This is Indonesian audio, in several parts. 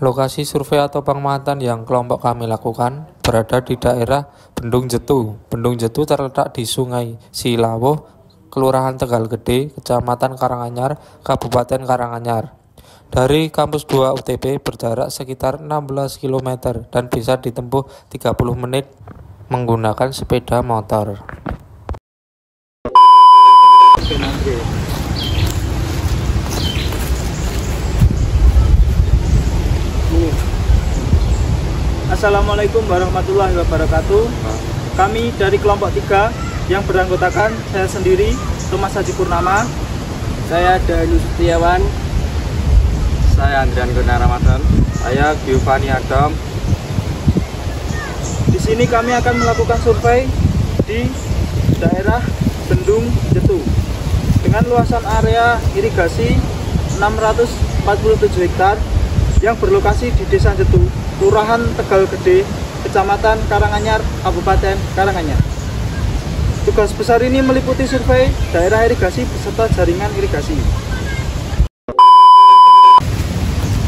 Lokasi survei atau pengamatan yang kelompok kami lakukan berada di daerah Bendung Jetu. Bendung Jetu terletak di Sungai Silawuh, Kelurahan Tegal Gede, Kecamatan Karanganyar, Kabupaten Karanganyar. Dari kampus 2 UTP berjarak sekitar 16 km dan bisa ditempuh 30 menit menggunakan sepeda motor. Assalamualaikum warahmatullahi wabarakatuh. Kami dari kelompok 3 yang beranggotakan saya sendiri, Thomas Haji Purnama, saya Danu Setiawan, saya Andrian Guna Ramadan, saya Giovanni Adam. Di sini kami akan melakukan survei di daerah Bendung Jetu dengan luasan area irigasi 647 hektar yang berlokasi di Desa Jetu, Kelurahan Tegal Gede, Kecamatan Karanganyar, Kabupaten Karanganyar. Tugas besar ini meliputi survei daerah irigasi beserta jaringan irigasi.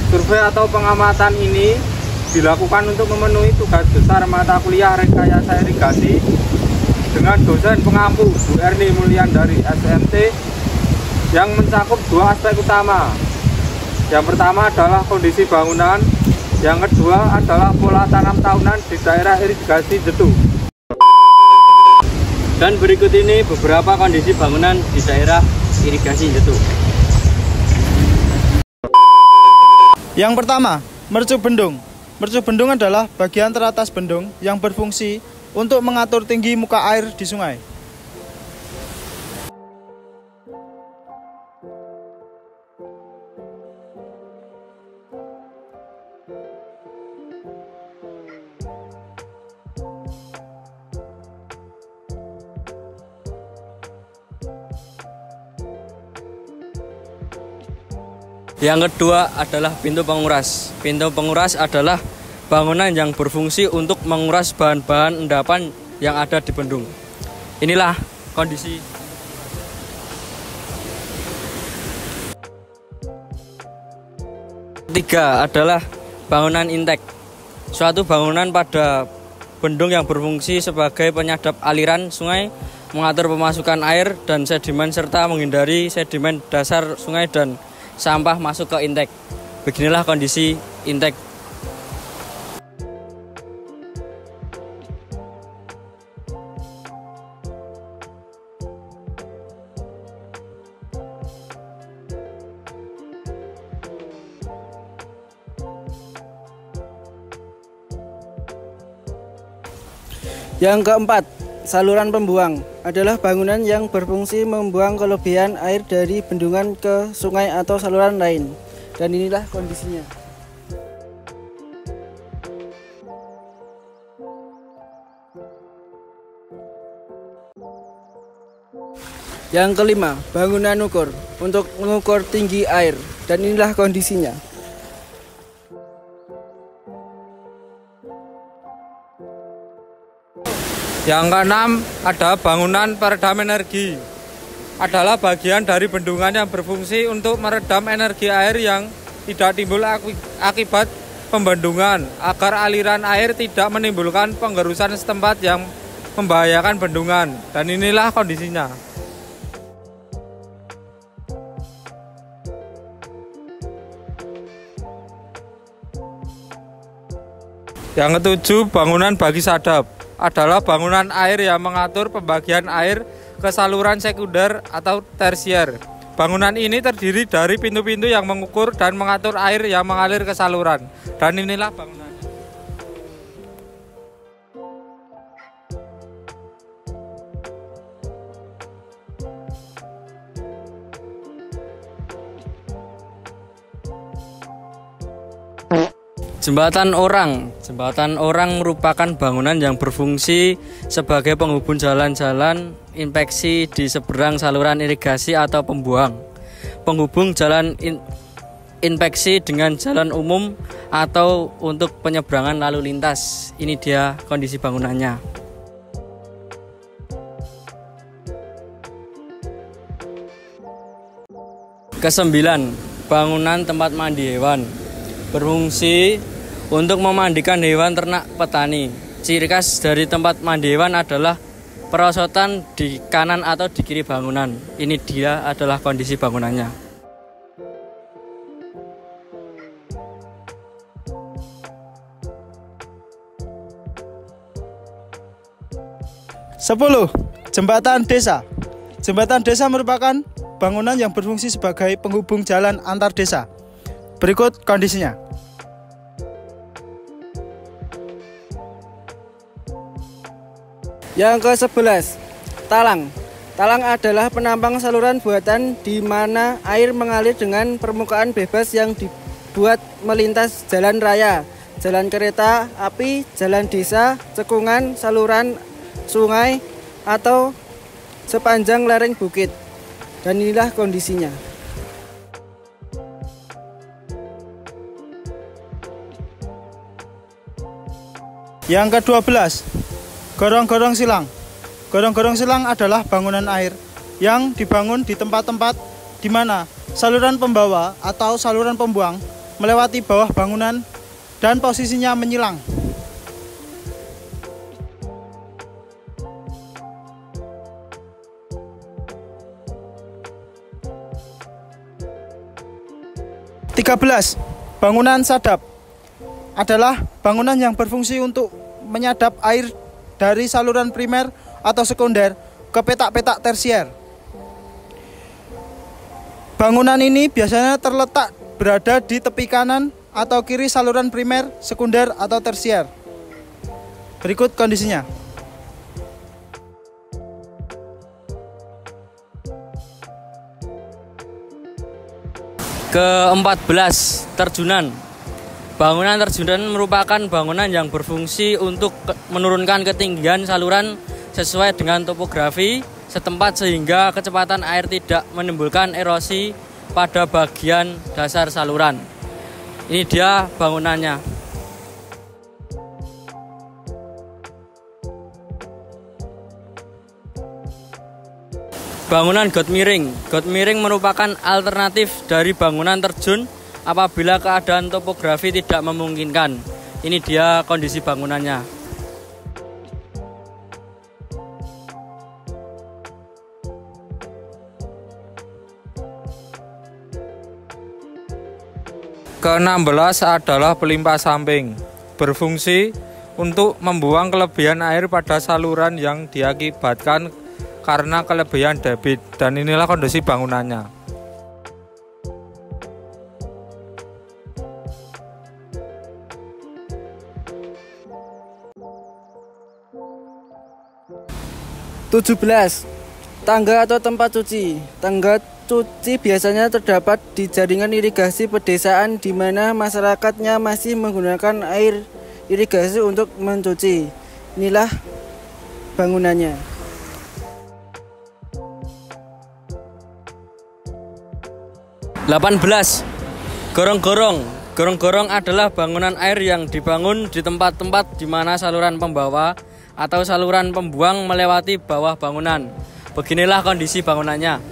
Survei atau pengamatan ini dilakukan untuk memenuhi tugas besar mata kuliah rekayasa irigasi dengan dosen pengampu Bu Erni Mulyan dari SMT yang mencakup 2 aspek utama. Yang pertama adalah kondisi bangunan, yang kedua adalah pola tanam tahunan di daerah irigasi Jetu. Dan berikut ini beberapa kondisi bangunan di daerah irigasi Jetu. Yang pertama, mercu bendung. Mercu bendung adalah bagian teratas bendung yang berfungsi untuk mengatur tinggi muka air di sungai. Yang kedua adalah pintu penguras. Pintu penguras adalah bangunan yang berfungsi untuk menguras bahan-bahan endapan yang ada di bendung. Inilah kondisi. Ketiga adalah bangunan intek. Suatu bangunan pada bendung yang berfungsi sebagai penyadap aliran sungai, mengatur pemasukan air dan sedimen serta menghindari sedimen dasar sungai dan sampah masuk ke intek. Beginilah kondisi intek. Yang keempat, saluran pembuang adalah bangunan yang berfungsi membuang kelebihan air dari bendungan ke sungai atau saluran lain. Dan inilah kondisinya. Yang kelima, bangunan ukur untuk mengukur tinggi air. Dan inilah kondisinya. Yang keenam ada bangunan peredam energi. Adalah bagian dari bendungan yang berfungsi untuk meredam energi air yang tidak timbul akibat pembendungan agar aliran air tidak menimbulkan penggerusan setempat yang membahayakan bendungan. Dan inilah kondisinya. Yang ketujuh, bangunan bagi sadap. Adalah bangunan air yang mengatur pembagian air ke saluran sekunder atau tersier. Bangunan ini terdiri dari pintu-pintu yang mengukur dan mengatur air yang mengalir ke saluran. Dan inilah bangunannya. Jembatan orang. Jembatan orang merupakan bangunan yang berfungsi sebagai penghubung jalan-jalan inspeksi di seberang saluran irigasi atau pembuang. Penghubung jalan inspeksi dengan jalan umum atau untuk penyeberangan lalu lintas. Ini dia kondisi bangunannya. Kesembilan, bangunan tempat mandi hewan. berfungsi untuk memandikan hewan ternak petani. Ciri khas dari tempat mandi hewan adalah perosotan di kanan atau di kiri bangunan. Ini dia adalah kondisi bangunannya. 10. Jembatan desa. Jembatan desa merupakan bangunan yang berfungsi sebagai penghubung jalan antar desa. Berikut kondisinya. Yang ke-11, talang. Talang adalah penampang saluran buatan di mana air mengalir dengan permukaan bebas yang dibuat melintas jalan raya, jalan kereta api, jalan desa, cekungan, saluran sungai, atau sepanjang lereng bukit. Dan inilah kondisinya. Yang ke-12, gorong-gorong silang. Gorong-gorong silang adalah bangunan air yang dibangun di tempat-tempat di mana saluran pembawa atau saluran pembuang melewati bawah bangunan dan posisinya menyilang. (13) Bangunan sadap adalah bangunan yang berfungsi untuk menyadap air dari saluran primer atau sekunder ke petak-petak tersier. Bangunan ini biasanya terletak berada di tepi kanan atau kiri saluran primer, sekunder, atau tersier. Berikut kondisinya. Ke-14, terjunan. Bangunan terjunan merupakan bangunan yang berfungsi untuk menurunkan ketinggian saluran sesuai dengan topografi setempat sehingga kecepatan air tidak menimbulkan erosi pada bagian dasar saluran. Ini dia bangunannya. Bangunan got miring. Got miring merupakan alternatif dari bangunan terjun apabila keadaan topografi tidak memungkinkan. Ini dia kondisi bangunannya. Ke-16 adalah pelimpah samping. Berfungsi untuk membuang kelebihan air pada saluran yang diakibatkan karena kelebihan debit, dan inilah kondisi bangunannya. (17) Tangga atau tempat cuci. Tangga cuci biasanya terdapat di jaringan irigasi pedesaan di mana masyarakatnya masih menggunakan air irigasi untuk mencuci. Inilah bangunannya. 18. Gorong-gorong. Gorong-gorong adalah bangunan air yang dibangun di tempat-tempat di mana saluran pembawa atau saluran pembuang melewati bawah bangunan. Beginilah kondisi bangunannya.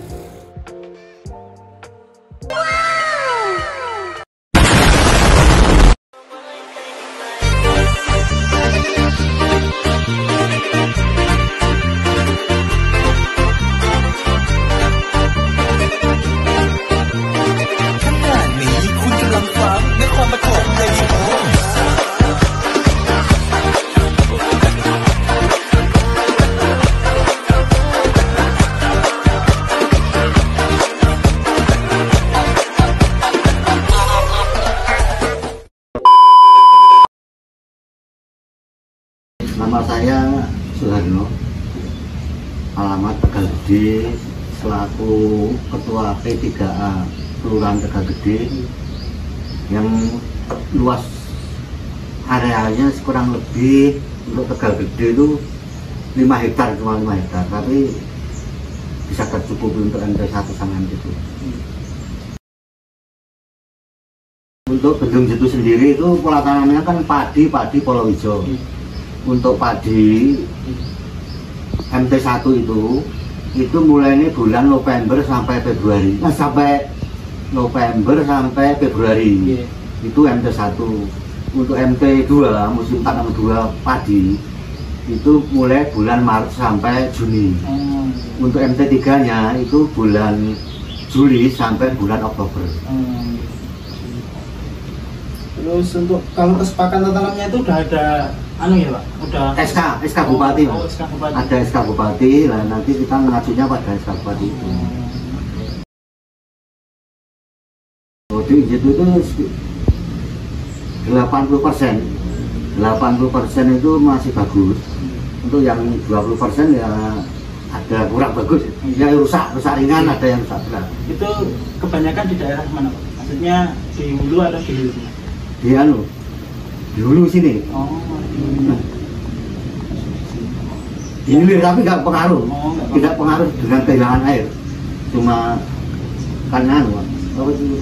Nama saya Suharno, alamat Tegal Gede, selaku Ketua P3A Kelurahan Tegal Gede, yang luas areanya kurang lebih untuk Tegal Gede itu 5 hektar, cuma 5 hektar, tapi bisa tercukupi untuk MP1 sama MP2. Untuk Bendung Jetu sendiri itu pola tanamnya kan padi palawija. Untuk padi MT1 itu mulainya bulan November sampai Februari, sampai November sampai Februari. itu MT1. Untuk MT2 musim tanam 2 padi itu mulai bulan Maret sampai Juni. Untuk MT3 nya itu bulan Juli sampai bulan Oktober. Terus untuk kalau kesepakatan tanamnya itu udah ada anu ya Pak? Udah SK Bupati, Pak. SK Bupati. Ada SK Bupati, lah nanti kita mengajunya pada SK Bupati itu. Di itu 80%. 80% itu masih bagus. Untuk yang 20% ya ada kurang bagus. Ya rusak ringan, ada yang rusak berat. Itu kebanyakan di daerah mana Pak? Maksudnya di hulu atau di hilir? Di hulu sini. Di hilir tapi nggak pengaruh. Tidak pengaruh dengan kehilangan air. Cuma karena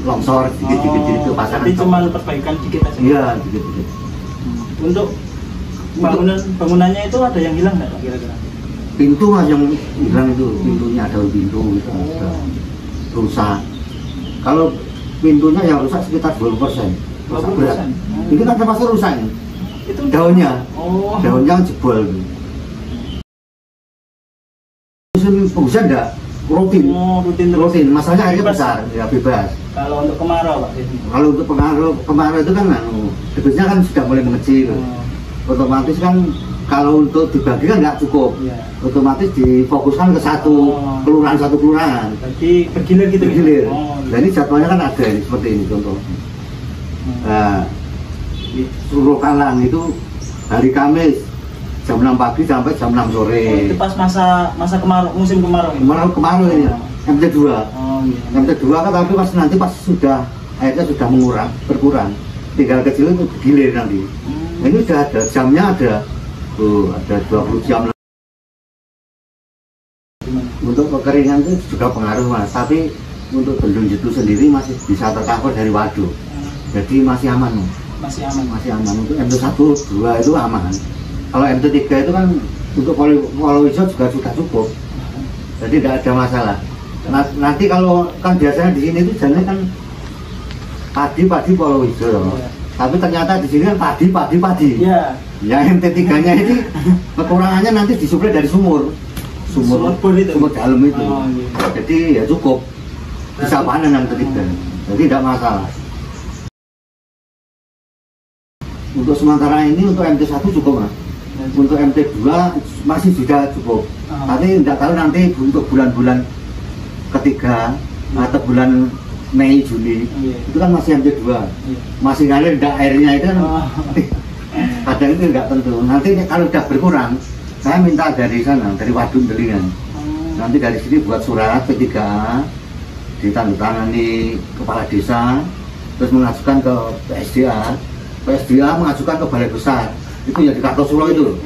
longsor dikit-dikit itu pasangan. Tapi cuma perbaikan dikit aja. Iya, dikit-dikit. Untuk bangunannya itu ada yang hilang nggak kira-kira? Pintu mas yang hilang itu, pintunya ada pintu gitu, rusak. Kalau pintunya yang rusak sekitar 20%. 20%. Ini kan termasuk rusak ini. Itu Daunnya jebol. Musim penghujan enggak? Rutin. Rutin. Masalahnya airnya besar, ya bebas. Kalau untuk kemarau Pak? Kalau untuk kemarau itu kan debitnya kan sudah mulai mengecil. Otomatis kan kalau untuk dibagi kan nggak cukup. Otomatis difokuskan ke satu kelurahan. Jadi bergilir gitu. Bergilir. Dan ini jadwalnya kan ada ini, seperti ini contoh. Nah, Suruh Kalang itu hari Kamis jam 6 pagi sampai jam 6 sore. Itu pas masa kemarau, musim kemarau ini. Kemarau ini ya. MT2. MT2 kan tapi nanti pas sudah airnya sudah berkurang, tinggal kecil itu bergilir nanti. Ini sudah ada jamnya, ada 20 jam. Untuk kekeringan itu juga pengaruh mas, tapi untuk Bendung Jetu sendiri masih bisa tercover dari waduk, jadi masih aman. Masih aman. Untuk MT1, 2 itu aman. Kalau MT3 itu kan untuk Palawija juga sudah cukup, jadi tidak ada masalah. Nanti kalau kan biasanya di sini itu jalannya kan padi Palawija, tapi ternyata di sini kan padi. Yang MT3-nya ini kekurangannya nanti disuplai dari sumur dalam itu. Jadi ya cukup bisa panen MT3, jadi tidak masalah. Untuk sementara ini untuk MT1 cukup mas. Untuk MT2 masih juga cukup. Tapi tidak tahu nanti untuk bulan-bulan ketiga atau bulan Mei Juni itu kan masih MT2, masih ngalir airnya itu kan. Kadang itu nggak tentu. Nanti kalau sudah berkurang, saya minta dari sana, dari Waduk Delingan. Nanti dari sini buat surat P3A, ditandatangani kepala desa, terus mengajukan ke PSDA mengajukan ke Balai Besar. Itu ya di Kartosuro itu.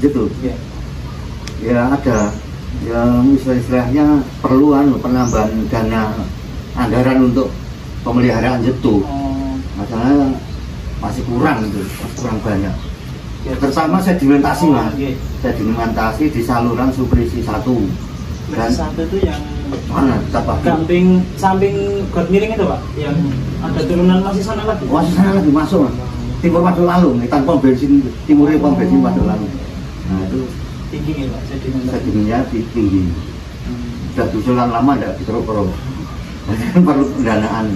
Gitu. Ya ada. Ya istilahnya perlu penambahan dana anggaran untuk pemeliharaan jetu. Masalahnya masih kurang itu, kurang banyak. Terutama sedimentasi mas, sedimentasi di saluran Suprisi 1. Dan 1 itu yang mana? Samping got miring itu pak, yang ada turunan masih sana lagi. Masih sana lagi masuk mas. Timur Waduk Lalung, tanpa bensin, timurnya pom bensin Waduk Lalung. Nah itu tinggi ya pak, sedimennya tinggi. Sudah usulan lama tidak dikeruk-keruk. Jadi perlu pendanaan.